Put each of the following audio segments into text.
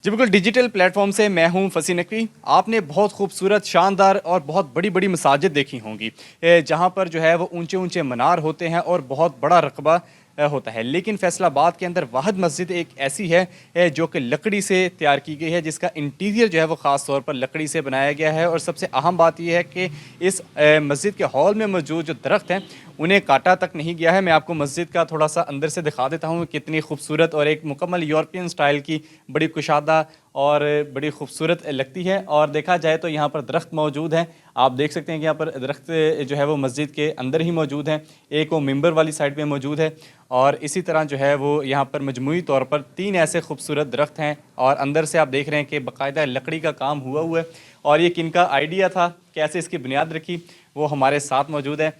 जी बिल्कुल, digital platform से मैं हूं फसी नकवी। आपने बहुत खूबसूरत, शानदार और बहुत बड़ी बड़ी मसाजिद देखी होंगी, जहां पर जो है वो ऊंचे ऊंचे मीनार होते हैं और बहुत बड़ा रकबा होता है। लेकिन फैसलाबाद के अंदर वाहिद मस्जिद एक ऐसी है जो कि लकड़ी से तैयार की गई है, जिसका इंटीरियर जो है वो ख़ास तौर पर लकड़ी से बनाया गया है। और सबसे अहम बात यह है कि इस मस्जिद के हॉल में मौजूद जो दरख्त हैं उन्हें काटा तक नहीं गया है। मैं आपको मस्जिद का थोड़ा सा अंदर से दिखा देता हूँ, कितनी खूबसूरत और एक मुकम्मल यूरोपियन स्टाइल की बड़ी कुशादा और बड़ी खूबसूरत लगती है। और देखा जाए तो यहाँ पर दरख्त मौजूद हैं, आप देख सकते हैं कि यहाँ पर दरख्त जो है वो मस्जिद के अंदर ही मौजूद हैं। एक वो मिंबर वाली साइड में मौजूद है और इसी तरह जो है वो यहाँ पर मजमूई तौर पर 3 ऐसे खूबसूरत दरख्त हैं। और अंदर से आप देख रहे हैं कि बाकायदा लकड़ी का काम हुआ हुआ है। और ये किनका आइडिया था, कैसे इसकी बुनियाद रखी, वो हमारे साथ मौजूद है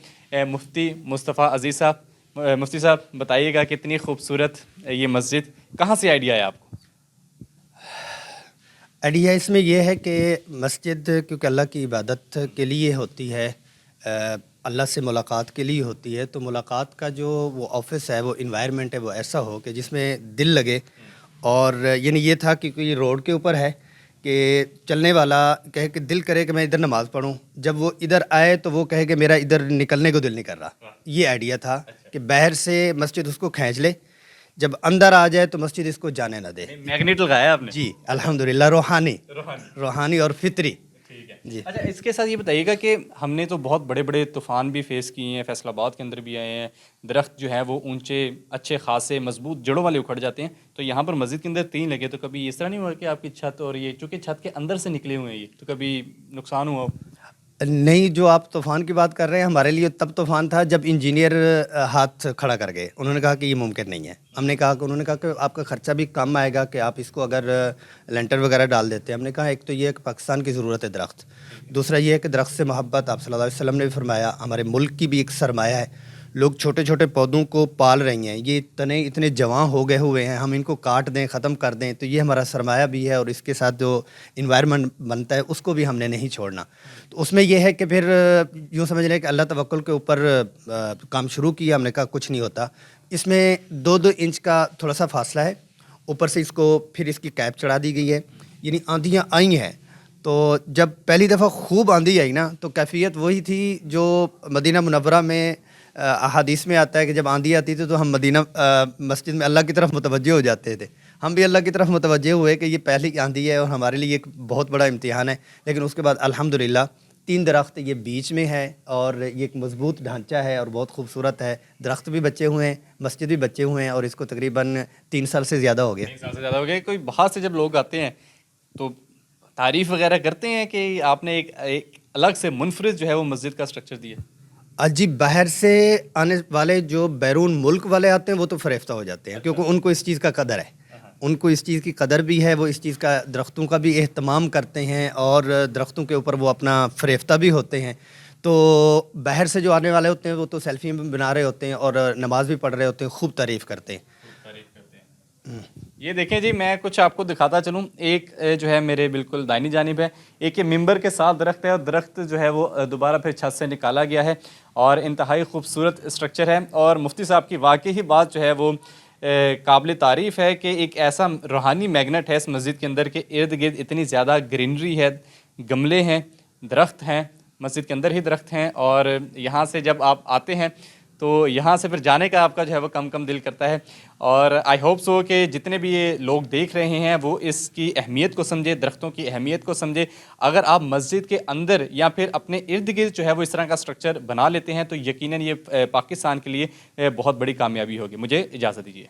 मुफ्ती मुस्तफ़ा अज़ीज़ साहब। मुफ्ती साहब बताइएगा, कितनी खूबसूरत ये मस्जिद, कहाँ से आइडिया है आपको? आइडिया इसमें यह है कि मस्जिद क्योंकि अल्लाह की इबादत के लिए होती है, अल्लाह से मुलाकात के लिए होती है, तो मुलाकात का जो वो ऑफिस है, वो इन्वायरमेंट है, वो ऐसा हो कि जिसमें दिल लगे। और यानी ये था कि कोई रोड के ऊपर है कि चलने वाला कहे कि दिल करे कि मैं इधर नमाज़ पढ़ूं, जब वो इधर आए तो वो कहे कि मेरा इधर निकलने को दिल नहीं कर रहा। ये आइडिया था कि बाहर से मस्जिद उसको खींच ले, जब अंदर आ जाए तो मस्जिद इसको जाने ना दे। मैग्नेट लगाया आपने? जी अल्हम्दुलिल्लाह, रूहानी रूहानी और फितरी। ठीक है। जी अच्छा, इसके साथ ये बताइएगा कि हमने तो बहुत बड़े बड़े तूफ़ान भी फेस किए हैं, फैसलाबाद के अंदर भी आए हैं, दरख्त जो है वो ऊंचे अच्छे खासे मजबूत जड़ों वाले उखड़ जाते हैं। तो यहाँ पर मस्जिद के अंदर 3 लगे, तो कभी इस तरह नहीं हुआ कि आपकी छत, और ये चूँकि छत के अंदर से निकले हुए हैं ये, तो कभी नुकसान हुआ हो? नहीं, जो आप तूफ़ान की बात कर रहे हैं, हमारे लिए तब तूफ़ान था जब इंजीनियर हाथ खड़ा कर गए। उन्होंने कहा कि ये मुमकिन नहीं है। हमने कहा कि उन्होंने कहा कि आपका ख़र्चा भी कम आएगा कि आप इसको अगर लेंटर वगैरह डाल देते हैं। हमने कहा एक तो ये है कि पाकिस्तान की ज़रूरत है दरख्त, दूसरा ये है कि दरख्त से मोहब्बत, आप सल्लल्लाहु अलैहि वसल्लम ने भी फरमाया, हमारे मुल्क की भी एक सरमाया है। लोग छोटे छोटे पौधों को पाल रही हैं, ये तने इतने जवां हो गए हुए हैं, हम इनको काट दें, ख़त्म कर दें तो ये हमारा सरमाया भी है, और इसके साथ जो इन्वायरमेंट बनता है उसको भी हमने नहीं छोड़ना। तो उसमें यह है कि फिर यूँ समझ लें कि अल्लाह तवक्कुल के ऊपर काम शुरू किया। हमने कहा कुछ नहीं होता। इसमें 2-2 इंच का थोड़ा सा फासला है, ऊपर से इसको फिर इसकी कैप चढ़ा दी गई है। यानी आंधियाँ आई हैं, तो जब पहली दफ़ा खूब आंधी आई ना, तो कैफियत वही थी जो मदीना मुनव्वरा में अहादीस में आता है कि जब आंधी आती थी तो हम मदीना मस्जिद में अल्लाह की तरफ मुतवज्जे हो जाते थे। हम भी अल्लाह की तरफ मुतवज्जे हुए कि ये पहली आंधी है और हमारे लिए एक बहुत बड़ा इम्तिहान है। लेकिन उसके बाद अल्हम्दुलिल्लाह 3 दरख्त ये बीच में है और ये एक मजबूत ढांचा है और बहुत खूबसूरत है। दरख्त भी बचे हुए हैं, मस्जिद भी बचे हुए हैं, और इसको तकरीबन 3 साल से ज़्यादा हो गया। 3 साल से ज़्यादा हो गए। कोई बाहर से जब लोग आते हैं तो तारीफ़ वगैरह करते हैं कि आपने एक अलग से मुनफरिद जो है वो मस्जिद का स्ट्रक्चर दिया? जी, बाहर से आने वाले जो बैरून मुल्क वाले आते हैं वो तो फ़रेफ्ता हो जाते हैं, क्योंकि उनको इस चीज़ का कदर है। उनको इस चीज़ की कदर भी है, वो इस चीज़ का, दरख्तों का भी एहतमाम करते हैं और दरख्तों के ऊपर वो अपना फ़रेफ्ता भी होते हैं। तो बाहर से जो आने वाले होते हैं वो तो सेल्फ़ी भी बना रहे होते हैं और नमाज़ भी पढ़ रहे होते हैं, खूब तारीफ़ करते हैं। तारीफ करते हैं। ये देखें जी, मैं कुछ आपको दिखाता चलूँ। एक जो है मेरे बिल्कुल दाहिनी जानिब है, एक ये मिंबर के साथ दरख्त है, और दरख्त जो है वो दोबारा फिर छत से निकाला गया है और इंतहाई खूबसूरत स्ट्रक्चर है। और मुफ्ती साहब की वाकई ही बात जो है वो काबिल तारीफ़ है कि एक ऐसा रूहानी मैग्नेट है इस मस्जिद के अंदर के इर्द गिर्द इतनी ज़्यादा ग्रीनरी है, गमले हैं, दरख्त हैं, मस्जिद के अंदर ही दरख्त हैं। और यहाँ से जब आप आते हैं तो यहाँ से फिर जाने का आपका जो है वो कम कम दिल करता है। और आई होप सो कि जितने भी ये लोग देख रहे हैं वो इसकी अहमियत को समझे, दरख्तों की अहमियत को समझे। अगर आप मस्जिद के अंदर या फिर अपने इर्द गिर्द जो है वो इस तरह का स्ट्रक्चर बना लेते हैं तो यकीनन ये पाकिस्तान के लिए बहुत बड़ी कामयाबी होगी। मुझे इजाज़त दीजिए।